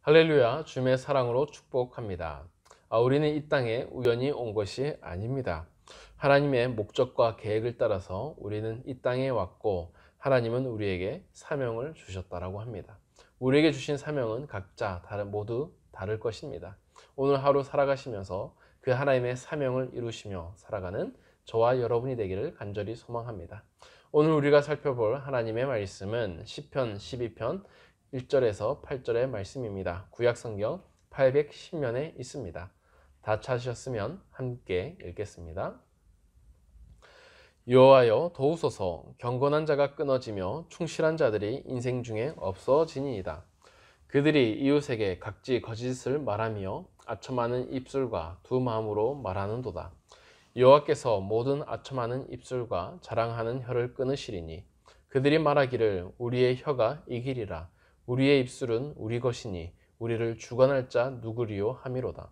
할렐루야, 주님의 사랑으로 축복합니다. 우리는 이 땅에 우연히 온 것이 아닙니다. 하나님의 목적과 계획을 따라서 우리는 이 땅에 왔고, 하나님은 우리에게 사명을 주셨다라고 합니다. 우리에게 주신 사명은 각자 모두 다를 것입니다. 오늘 하루 살아가시면서 그 하나님의 사명을 이루시며 살아가는 저와 여러분이 되기를 간절히 소망합니다. 오늘 우리가 살펴볼 하나님의 말씀은 시편 12편 1절에서 8절의 말씀입니다. 구약성경 810면에 있습니다. 다 찾으셨으면 함께 읽겠습니다. 여호와여 도우소서. 경건한 자가 끊어지며 충실한 자들이 인생 중에 없어지니이다. 그들이 이웃에게 각지 거짓을 말하며 아첨하는 입술과 두 마음으로 말하는도다. 여호와께서 모든 아첨하는 입술과 자랑하는 혀를 끊으시리니 그들이 말하기를 우리의 혀가 이기리라. 우리의 입술은 우리 것이니 우리를 주관할 자 누구리요 함이로다.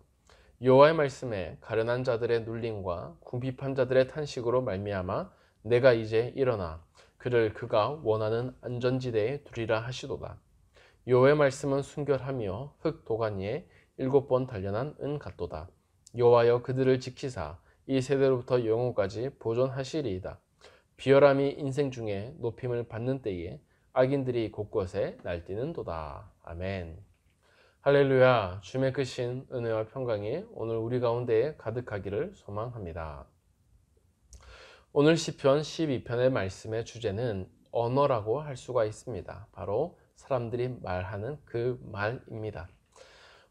여호와의 말씀에 가련한 자들의 눌림과 궁핍한 자들의 탄식으로 말미암아 내가 이제 일어나 그를 그가 원하는 안전지대에 두리라 하시도다. 여호와의 말씀은 순결하며 흙 도가니에 7번 단련한 은 같도다. 여호와여 그들을 지키사 이 세대로부터 영혼까지 보존하시리이다. 비열함이 인생 중에 높임을 받는 때에 악인들이 곳곳에 날뛰는도다. 아멘. 할렐루야. 주님의 크신 은혜와 평강이 오늘 우리 가운데에 가득하기를 소망합니다. 오늘 시편 12편의 말씀의 주제는 언어라고 할 수가 있습니다. 바로 사람들이 말하는 그 말입니다.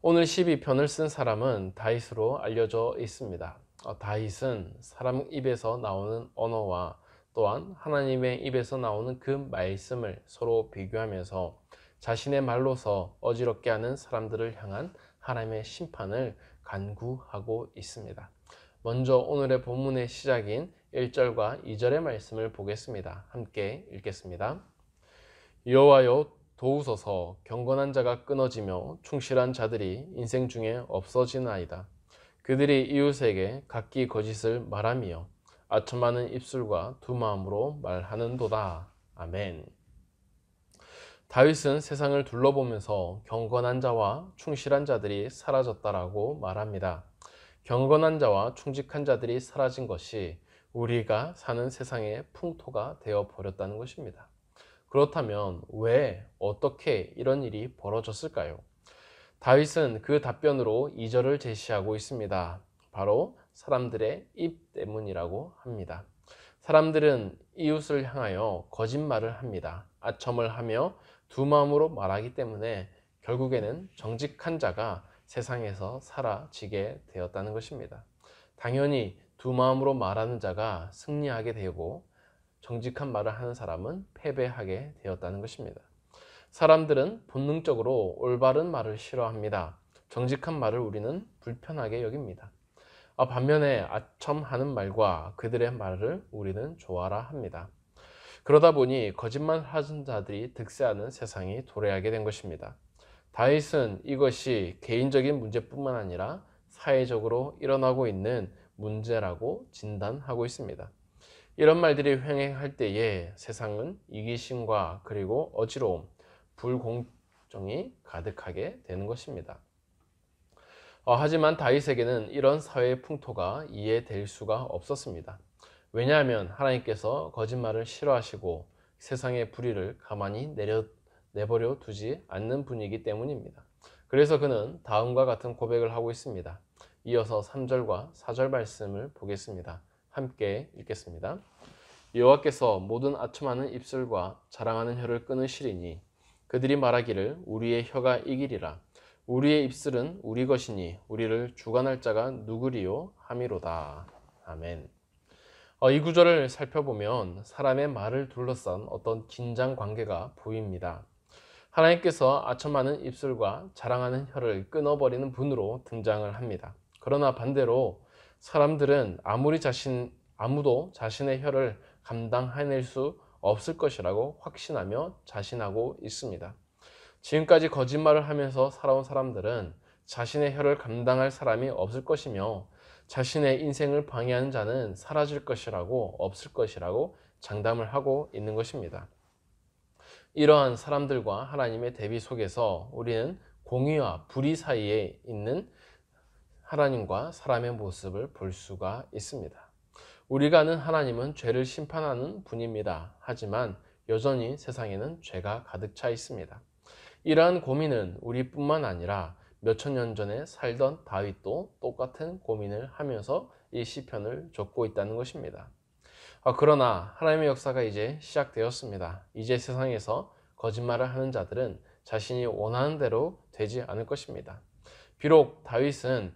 오늘 12편을 쓴 사람은 다윗으로 알려져 있습니다. 다윗은 사람 입에서 나오는 언어와 또한 하나님의 입에서 나오는 그 말씀을 서로 비교하면서 자신의 말로서 어지럽게 하는 사람들을 향한 하나님의 심판을 간구하고 있습니다. 먼저 오늘의 본문의 시작인 1절과 2절의 말씀을 보겠습니다. 함께 읽겠습니다. 여호와여 도우소서. 경건한 자가 끊어지며 충실한 자들이 인생 중에 없어지나이다. 그들이 이웃에게 각기 거짓을 말하며 아첨하는 입술과 두 마음으로 말하는도다. 아멘. 다윗은 세상을 둘러보면서 경건한 자와 충실한 자들이 사라졌다라고 말합니다. 경건한 자와 충직한 자들이 사라진 것이 우리가 사는 세상의 풍토가 되어 버렸다는 것입니다. 그렇다면 왜 어떻게 이런 일이 벌어졌을까요? 다윗은 그 답변으로 2절을 제시하고 있습니다. 바로 사람들의 입 때문이라고 합니다. 사람들은 이웃을 향하여 거짓말을 합니다. 아첨을 하며 두 마음으로 말하기 때문에 결국에는 정직한 자가 세상에서 사라지게 되었다는 것입니다. 당연히 두 마음으로 말하는 자가 승리하게 되고 정직한 말을 하는 사람은 패배하게 되었다는 것입니다. 사람들은 본능적으로 올바른 말을 싫어합니다. 정직한 말을 우리는 불편하게 여깁니다. 반면에 아첨하는 말과 그들의 말을 우리는 좋아라 합니다. 그러다 보니 거짓말 하는 자들이 득세하는 세상이 도래하게 된 것입니다. 다윗은 이것이 개인적인 문제뿐만 아니라 사회적으로 일어나고 있는 문제라고 진단하고 있습니다. 이런 말들이 횡행할 때에 세상은 이기심과 그리고 어지러움, 불공정이 가득하게 되는 것입니다. 하지만 다윗에게는 이런 사회의 풍토가 이해될 수가 없었습니다. 왜냐하면 하나님께서 거짓말을 싫어하시고 세상의 불의를 가만히 내버려 두지 않는 분이기 때문입니다. 그래서 그는 다음과 같은 고백을 하고 있습니다. 이어서 3절과 4절 말씀을 보겠습니다. 함께 읽겠습니다. 여호와께서 모든 아첨하는 입술과 자랑하는 혀를 끊으시리니 그들이 말하기를 우리의 혀가 이기리라. 우리의 입술은 우리 것이니 우리를 주관할 자가 누구리요 함이로다. 아멘. 이 구절을 살펴보면 사람의 말을 둘러싼 어떤 긴장 관계가 보입니다. 하나님께서 아첨하는 입술과 자랑하는 혀를 끊어버리는 분으로 등장을 합니다. 그러나 반대로 사람들은 아무도 자신의 혀를 감당해낼 수 없을 것이라고 확신하며 자신하고 있습니다. 지금까지 거짓말을 하면서 살아온 사람들은 자신의 혀를 감당할 사람이 없을 것이며 자신의 인생을 방해하는 자는 사라질 것이라고 없을 것이라고 장담을 하고 있는 것입니다. 이러한 사람들과 하나님의 대비 속에서 우리는 공의와 불의 사이에 있는 하나님과 사람의 모습을 볼 수가 있습니다. 우리가 아는 하나님은 죄를 심판하는 분입니다. 하지만 여전히 세상에는 죄가 가득 차 있습니다. 이러한 고민은 우리뿐만 아니라 몇천 년 전에 살던 다윗도 똑같은 고민을 하면서 이 시편을 적고 있다는 것입니다. 그러나 하나님의 역사가 이제 시작되었습니다. 이제 세상에서 거짓말을 하는 자들은 자신이 원하는 대로 되지 않을 것입니다. 비록 다윗은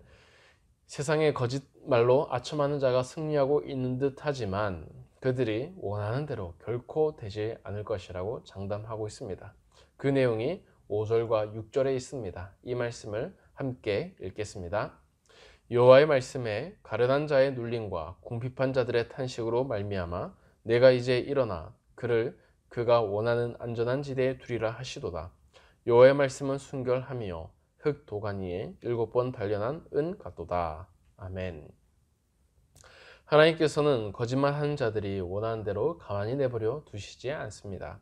세상의 거짓말로 아첨하는 자가 승리하고 있는 듯 하지만 그들이 원하는 대로 결코 되지 않을 것이라고 장담하고 있습니다. 그 내용이 5절과 6절에 있습니다. 이 말씀을 함께 읽겠습니다. 여호와의 말씀에 가련한 자의 눌림과 궁핍한 자들의 탄식으로 말미암아 내가 이제 일어나 그를 그가 원하는 안전한 지대에 두리라 하시도다. 여호와의 말씀은 순결하며 흙 도가니 위에 7번 단련한 은 같도다. 아멘. 하나님께서는 거짓말하는 자들이 원하는 대로 가만히 내버려 두시지 않습니다.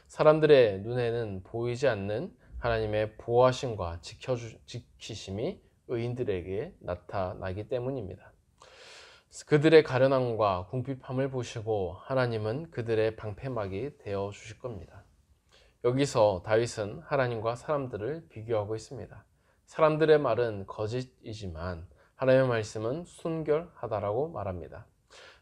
사람들의 눈에는 보이지 않는 하나님의 보호하심과 지키심이 의인들에게 나타나기 때문입니다. 그들의 가련함과 궁핍함을 보시고 하나님은 그들의 방패막이 되어 주실 겁니다. 여기서 다윗은 하나님과 사람들을 비교하고 있습니다. 사람들의 말은 거짓이지만 하나님의 말씀은 순결하다라고 말합니다.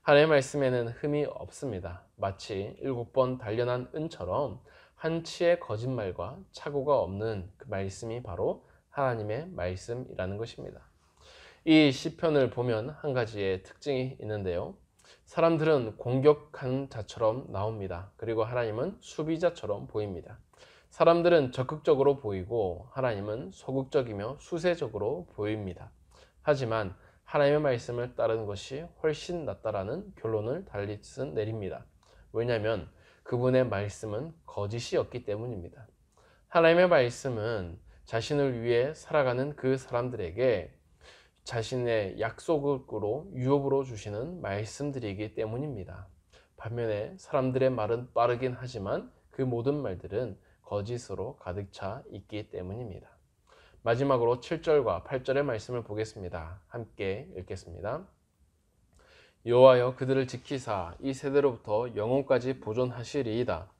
하나님의 말씀에는 흠이 없습니다. 마치 7번 단련한 은처럼 한치의 거짓말과 착오가 없는 그 말씀이 바로 하나님의 말씀이라는 것입니다. 이 시편을 보면 한 가지의 특징이 있는데요. 사람들은 공격하는 자처럼 나옵니다. 그리고 하나님은 수비자처럼 보입니다. 사람들은 적극적으로 보이고 하나님은 소극적이며 수세적으로 보입니다. 하지만 하나님의 말씀을 따르는 것이 훨씬 낫다라는 결론을 다윗은 내립니다. 왜냐하면 그분의 말씀은 거짓이 없기 때문입니다. 하나님의 말씀은 자신을 위해 살아가는 그 사람들에게 자신의 약속으로 유업으로 주시는 말씀들이기 때문입니다. 반면에 사람들의 말은 빠르긴 하지만 그 모든 말들은 거짓으로 가득 차 있기 때문입니다. 마지막으로 7절과 8절의 말씀을 보겠습니다. 함께 읽겠습니다. 여호와여 그들을 지키사 이 세대로부터 영혼까지 보존하시리이다.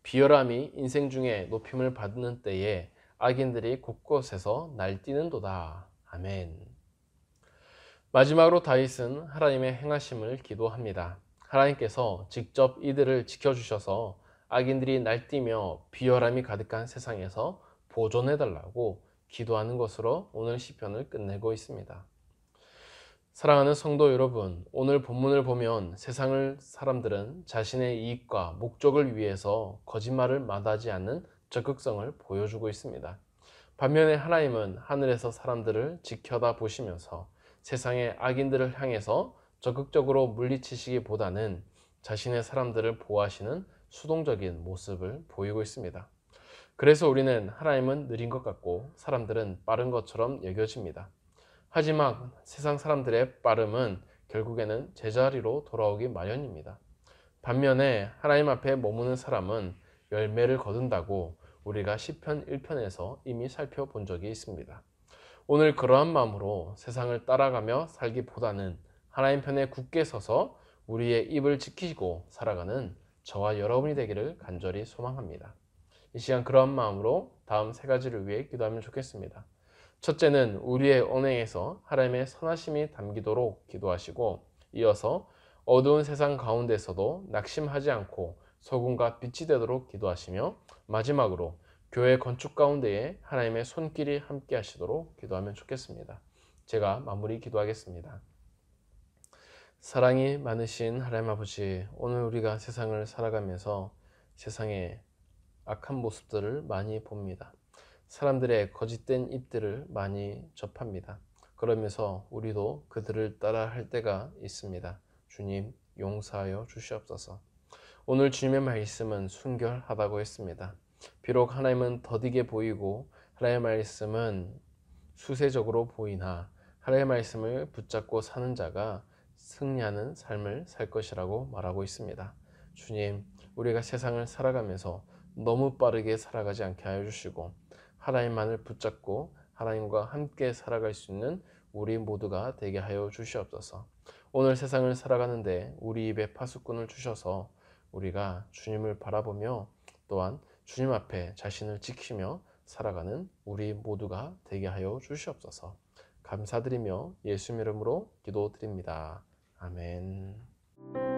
비열함이 인생 중에 높임을 받는 때에 악인들이 곳곳에서 날뛰는도다. 아멘. 마지막으로 다윗은 하나님의 행하심을 기도합니다. 하나님께서 직접 이들을 지켜주셔서 악인들이 날뛰며 비열함이 가득한 세상에서 보존해달라고 기도하는 것으로 오늘 시편을 끝내고 있습니다. 사랑하는 성도 여러분, 오늘 본문을 보면 세상을 사람들은 자신의 이익과 목적을 위해서 거짓말을 마다하지 않는 적극성을 보여주고 있습니다. 반면에 하나님은 하늘에서 사람들을 지켜다 보시면서 세상의 악인들을 향해서 적극적으로 물리치시기보다는 자신의 사람들을 보호하시는 수동적인 모습을 보이고 있습니다. 그래서 우리는 하나님은 느린 것 같고 사람들은 빠른 것처럼 여겨집니다. 하지만 세상 사람들의 빠름은 결국에는 제자리로 돌아오기 마련입니다. 반면에 하나님 앞에 머무는 사람은 열매를 거둔다고 우리가 시편 1편에서 이미 살펴본 적이 있습니다. 오늘 그러한 마음으로 세상을 따라가며 살기보다는 하나님 편에 굳게 서서 우리의 입을 지키고 살아가는 저와 여러분이 되기를 간절히 소망합니다. 이 시간 그러한 마음으로 다음 세 가지를 위해 기도하면 좋겠습니다. 첫째는 우리의 언행에서 하나님의 선하심이 담기도록 기도하시고 이어서 어두운 세상 가운데서도 낙심하지 않고 소금과 빛이 되도록 기도하시며 마지막으로 교회 건축 가운데에 하나님의 손길이 함께 하시도록 기도하면 좋겠습니다. 제가 마무리 기도하겠습니다. 사랑이 많으신 하나님 아버지, 오늘 우리가 세상을 살아가면서 세상의 악한 모습들을 많이 봅니다. 사람들의 거짓된 입들을 많이 접합니다. 그러면서 우리도 그들을 따라 할 때가 있습니다. 주님 용서하여 주시옵소서. 오늘 주님의 말씀은 순결하다고 했습니다. 비록 하나님은 더디게 보이고 하나님의 말씀은 수세적으로 보이나 하나님의 말씀을 붙잡고 사는 자가 승리하는 삶을 살 것이라고 말하고 있습니다. 주님, 우리가 세상을 살아가면서 너무 빠르게 살아가지 않게 하여 주시고 하나님만을 붙잡고 하나님과 함께 살아갈 수 있는 우리 모두가 되게 하여 주시옵소서. 오늘 세상을 살아가는데 우리 입에 파수꾼을 주셔서 우리가 주님을 바라보며 또한 주님 앞에 자신을 지키며 살아가는 우리 모두가 되게 하여 주시옵소서. 감사드리며 예수 이름으로 기도드립니다. 아멘.